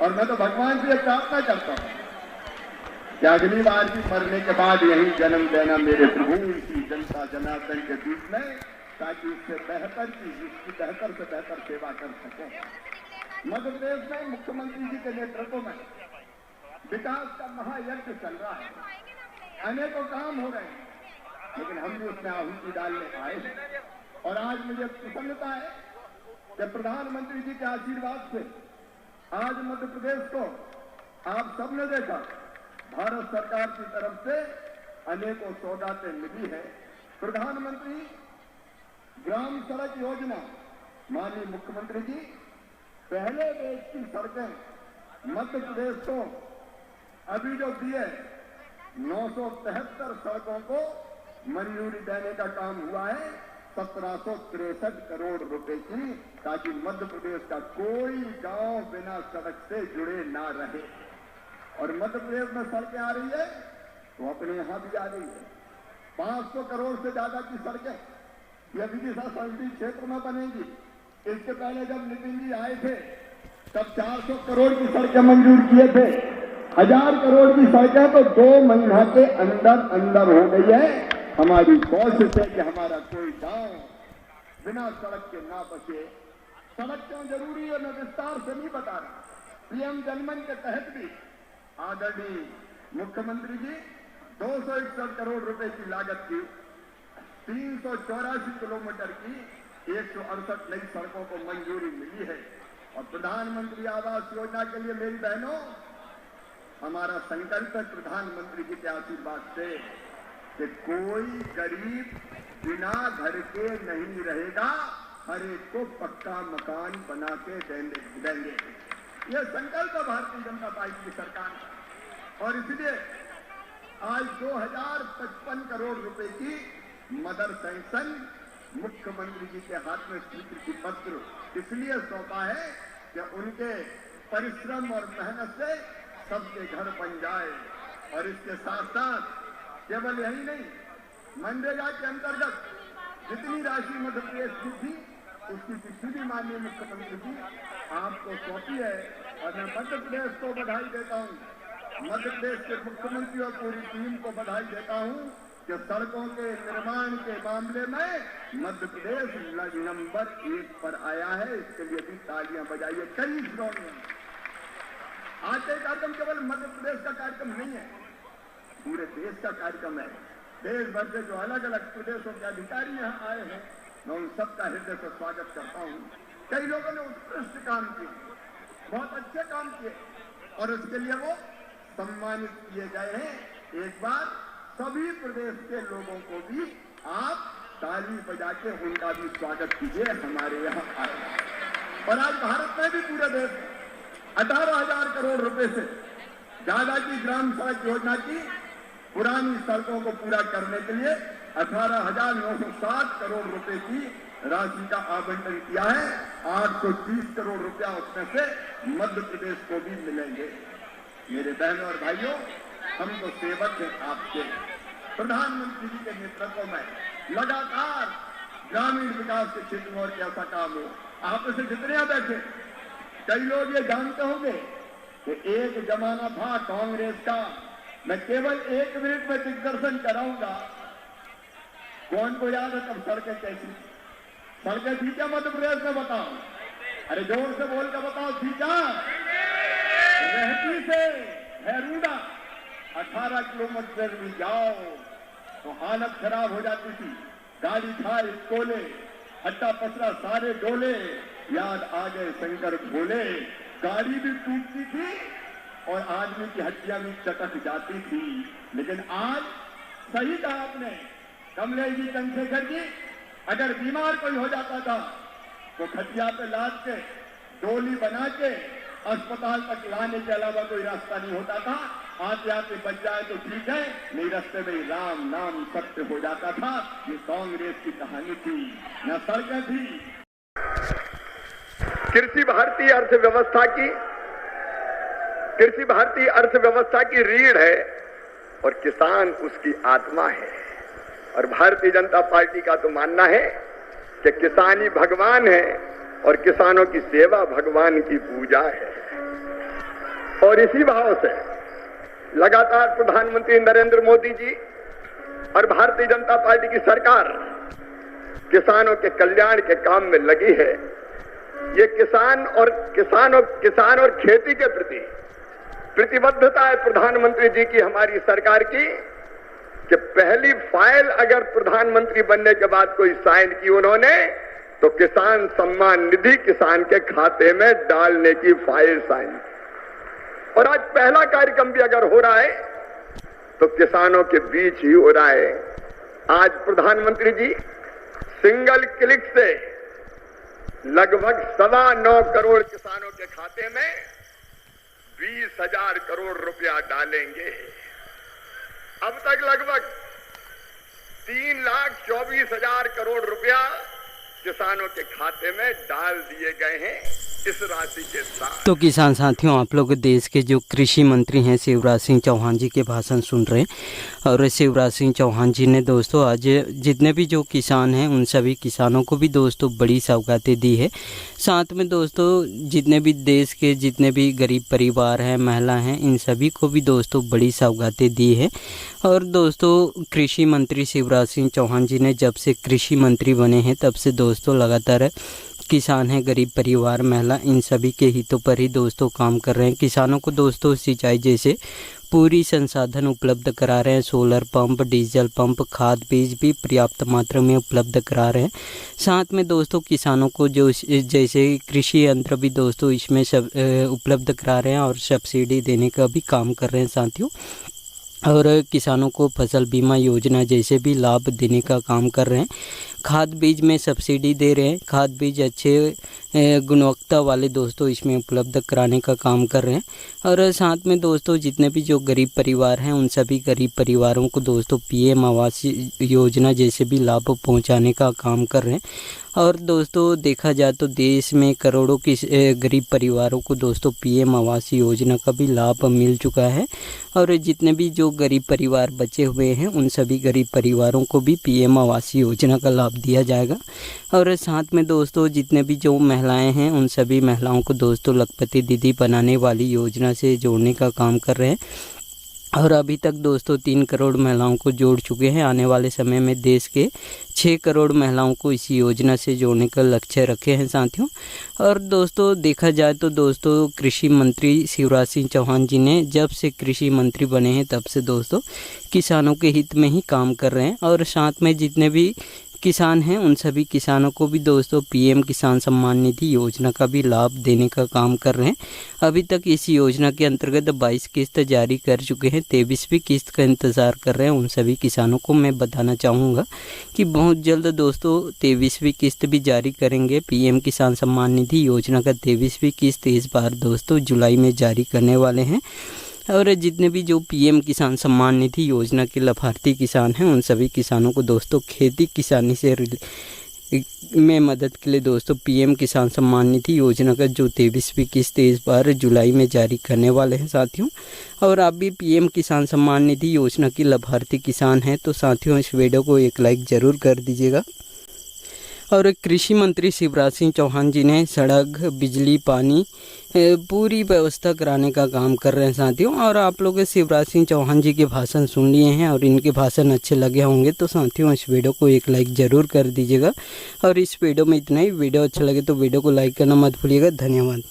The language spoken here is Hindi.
और मैं तो भगवान से प्रार्थना करता हूँ कि अगली बार भी मरने के बाद यही जन्म देना मेरे प्रभु इसी जनता जनार्दन के बीच में, ताकि इससे बेहतर चीज, इसकी बेहतर से बेहतर सेवा कर सकें। मध्य प्रदेश में मुख्यमंत्री जी के नेतृत्व में विकास का महायज्ञ चल रहा है, अनेकों काम हो रहे हैं, लेकिन हम भी उसमें आहुति डालने आए हैं। और आज मुझे प्रसन्नता है कि प्रधानमंत्री जी के आशीर्वाद से आज मध्य प्रदेश को आप सबने देखा, भारत सरकार की तरफ से अनेकों सौगातें मिली है। प्रधानमंत्री ग्राम सड़क योजना, माननीय मुख्यमंत्री जी पहले देश की सड़कें मध्य प्रदेश को अभी जो दिए 973 सड़कों को मंजूरी देने का काम हुआ है 1763 करोड़ रुपए की, ताकि मध्य प्रदेश का कोई गांव बिना सड़क से जुड़े ना रहे। और मध्य प्रदेश में सड़कें आ रही है तो अपने यहां भी आ रही है। 500 करोड़ से ज्यादा की सड़कें यह विदिशा संसदीय क्षेत्र में बनेगी। इसके पहले जब नितिन जी आए थे तब 400 करोड़ की सड़कें मंजूर किए थे। 1000 करोड़ की सड़कें तो 2 महीना के अंदर अंदर हो गई है। हमारी कोशिश है कि हमारा कोई गांव बिना सड़क के ना बचे। सड़क क्यों जरूरी है मैं विस्तार से नहीं बता रहा। पीएम जनमन के तहत भी आदरणीय मुख्यमंत्री जी 261 करोड़ रुपए की लागत की 384 किलोमीटर की 168 नई सड़कों को मंजूरी मिली है। और प्रधानमंत्री आवास योजना के लिए मेरी बहनों, हमारा संकल्प है प्रधानमंत्री जी के आशीर्वाद से कि कोई गरीब बिना घर के नहीं रहेगा, हर एक को पक्का मकान बना के देंगे। यह संकल्प है भारतीय जनता पार्टी की सरकार का। और इसलिए आज 2055 करोड़ रुपए की मदर सैंक्शन मुख्यमंत्री जी के हाथ में स्वीकृति पत्र इसलिए सौंपा है कि उनके परिश्रम और मेहनत से सबके घर बन जाए। और इसके साथ साथ केवल यही नहीं, मनरेगा के अंतर्गत जितनी राशि मध्य प्रदेश की थी उसकी चिट्ठी भी माननीय मुख्यमंत्री जी आपको सौंपी है। और मैं मध्य प्रदेश को बधाई देता हूँ, मध्य प्रदेश के मुख्यमंत्री और पूरी टीम को बधाई देता हूँ कि सड़कों के निर्माण के मामले में मध्य प्रदेश नंबर 1 पर आया है। इसके लिए भी तालियां बजाइए कई श्रेणियों में। आज का कार्यक्रम केवल मध्य प्रदेश का कार्यक्रम नहीं है, पूरे देश का कार्यक्रम है। देश भर से जो अलग अलग प्रदेशों के अधिकारी यहाँ आए हैं, मैं उन सबका हृदय से स्वागत करता हूँ। कई लोगों ने उत्कृष्ट काम किए, बहुत अच्छे काम किए और उसके लिए वो सम्मानित किए गए हैं। एक बार सभी प्रदेश के लोगों को भी आप ताली बजा के उनका भी स्वागत कीजिए, हमारे यहाँ आए। और आज भारत में भी पूरे देश 18,000 करोड़ रुपए से ज्यादा की ग्राम सड़क योजना की पुरानी सड़कों को पूरा करने के लिए 18,960 करोड़ रुपए की राशि का आवंटन किया है। 830 करोड़ रुपया उसमें से मध्य प्रदेश को भी मिलेंगे। मेरे बहनों और भाइयों, हम तो सेवक हैं आपके। प्रधानमंत्री जी के नेतृत्व में लगातार ग्रामीण विकास के क्षेत्र में और कैसा काम हो, आप इसे जितने बैठे कई लोग ये जानते होंगे कि एक जमाना था कांग्रेस का। मैं केवल 1 मिनट में दिग्दर्शन कराऊंगा। कौन को याद है तब सड़कें कैसी, सड़कें थी क्या मध्य प्रदेश में? बताओ, अरे जोर से बोल कर बताओ, थी क्या? रहती से हैरूडा 18 किलोमीटर भी जाओ तो हालत खराब हो जाती थी। गाड़ी था स्कूले, हट्टा पसरा सारे डोले, याद आ गए शंकर भोले। गाड़ी भी टूटती थी और आदमी की हड्डियां भी चटक जाती थी। लेकिन आज सही कहा आपने, कमलेश जी, चंद्रशेखर जी, अगर बीमार कोई हो जाता था तो खटिया पे लाद के डोली बना के अस्पताल तक लाने के अलावा कोई रास्ता नहीं होता था। आते आते बच जाए तो ठीक है, नहीं रास्ते में राम नाम सत्य हो जाता था। ये कांग्रेस की कहानी थी, न सड़कें थी। कृषि भारतीय अर्थव्यवस्था की रीढ़ है और किसान उसकी आत्मा है। और भारतीय जनता पार्टी का तो मानना है कि किसान ही भगवान है और किसानों की सेवा भगवान की पूजा है। और इसी भाव से लगातार प्रधानमंत्री नरेंद्र मोदी जी और भारतीय जनता पार्टी की सरकार किसानों के कल्याण के काम में लगी है। ये किसान और खेती के प्रति प्रतिबद्धता है प्रधानमंत्री जी की, हमारी सरकार की, कि पहली फाइल अगर प्रधानमंत्री बनने के बाद कोई साइन की उन्होंने, तो किसान सम्मान निधि किसान के खाते में डालने की फाइल साइन। और आज पहला कार्यक्रम भी अगर हो रहा है तो किसानों के बीच ही हो रहा है। आज प्रधानमंत्री जी सिंगल क्लिक से लगभग 9.25 करोड़ किसानों के खाते में 20,000 करोड़ रुपया डालेंगे। अब तक लगभग 3,24,000 करोड़ रुपया किसानों के खाते में डाल दिए गए हैं इस राशि के साथ। तो किसान साथियों, आप लोग देश के जो कृषि मंत्री हैं शिवराज सिंह चौहान जी के भाषण सुन रहे हैं। और शिवराज सिंह चौहान जी ने दोस्तों आज जितने भी जो किसान हैं उन सभी किसानों को भी दोस्तों बड़ी सौगातें दी है। साथ में दोस्तों जितने भी देश के जितने भी गरीब परिवार हैं, महिला हैं, इन सभी को भी दोस्तों बड़ी सौगातें दी है। और दोस्तों कृषि मंत्री शिवराज सिंह चौहान जी ने जब से कृषि मंत्री बने हैं तब से दोस्तों लगातार किसान हैं, गरीब परिवार, महिला, इन सभी के हितों पर ही दोस्तों काम कर रहे हैं। किसानों को दोस्तों सिंचाई जैसे पूरी संसाधन उपलब्ध करा रहे हैं। सोलर पंप, डीजल पंप, खाद बीज भी पर्याप्त मात्रा में उपलब्ध करा रहे हैं। साथ में दोस्तों किसानों को जो जैसे कृषि यंत्र भी दोस्तों इसमें सब उपलब्ध करा रहे हैं और सब्सिडी देने का भी काम कर रहे हैं साथियों। और किसानों को फसल बीमा योजना जैसे भी लाभ देने का काम कर रहे हैं। खाद बीज में सब्सिडी दे रहे हैं। खाद बीज अच्छे गुणवत्ता वाले दोस्तों इसमें उपलब्ध कराने का काम कर रहे हैं। और साथ में दोस्तों जितने भी जो गरीब परिवार हैं उन सभी गरीब परिवारों को दोस्तों पीएम आवास योजना जैसे भी लाभ पहुंचाने का काम कर रहे हैं। और दोस्तों देखा जाए तो देश में करोड़ों की गरीब परिवारों को दोस्तों पीएम आवास योजना का भी लाभ मिल चुका है। और जितने भी जो गरीब परिवार बचे हुए हैं उन सभी गरीब परिवारों को भी पीएम आवास योजना का लाभ दिया जाएगा। और साथ में दोस्तों जितने भी जो महिलाएं हैं उन सभी महिलाओं को दोस्तों लखपति दीदी बनाने वाली योजना से जोड़ने का काम कर रहे हैं। और अभी तक दोस्तों 3 करोड़ महिलाओं को जोड़ चुके हैं। आने वाले समय में देश के 6 करोड़ महिलाओं को इस योजना से जोड़ने का लक्ष्य रखे हैं साथियों। और दोस्तों देखा जाए तो दोस्तों कृषि मंत्री शिवराज सिंह चौहान जी ने जब से कृषि मंत्री बने हैं तब से दोस्तों किसानों के हित में ही काम कर रहे हैं। और साथ में जितने भी किसान हैं उन सभी किसानों को भी दोस्तों पीएम किसान सम्मान निधि योजना का भी लाभ देने का काम कर रहे हैं। अभी तक इस योजना के अंतर्गत 22 किस्त जारी कर चुके हैं। 23वीं किस्त का इंतज़ार कर रहे हैं उन सभी किसानों को मैं बताना चाहूँगा कि बहुत जल्द दोस्तों 23वीं किस्त भी जारी करेंगे। पीएम किसान सम्मान निधि योजना का 23वीं किस्त इस बार दोस्तों जुलाई में जारी करने वाले हैं। और जितने भी जो पीएम किसान सम्मान निधि योजना के लाभार्थी किसान हैं उन सभी किसानों को दोस्तों खेती किसानी से में मदद के लिए दोस्तों पीएम किसान सम्मान निधि योजना का जो 23वीं किस्त इस बार जुलाई में जारी करने वाले हैं साथियों। और आप भी पीएम किसान सम्मान निधि योजना की लाभार्थी किसान हैं तो साथियों इस वीडियो को एक लाइक ज़रूर कर दीजिएगा। और कृषि मंत्री शिवराज सिंह चौहान जी ने सड़क, बिजली, पानी पूरी व्यवस्था कराने का काम कर रहे हैं साथियों। और आप लोग शिवराज सिंह चौहान जी के भाषण सुन लिए हैं और इनके भाषण अच्छे लगे होंगे तो साथियों इस वीडियो को एक लाइक ज़रूर कर दीजिएगा। और इस वीडियो में इतना ही। वीडियो अच्छा लगे तो वीडियो को लाइक करना मत भूलिएगा। धन्यवाद।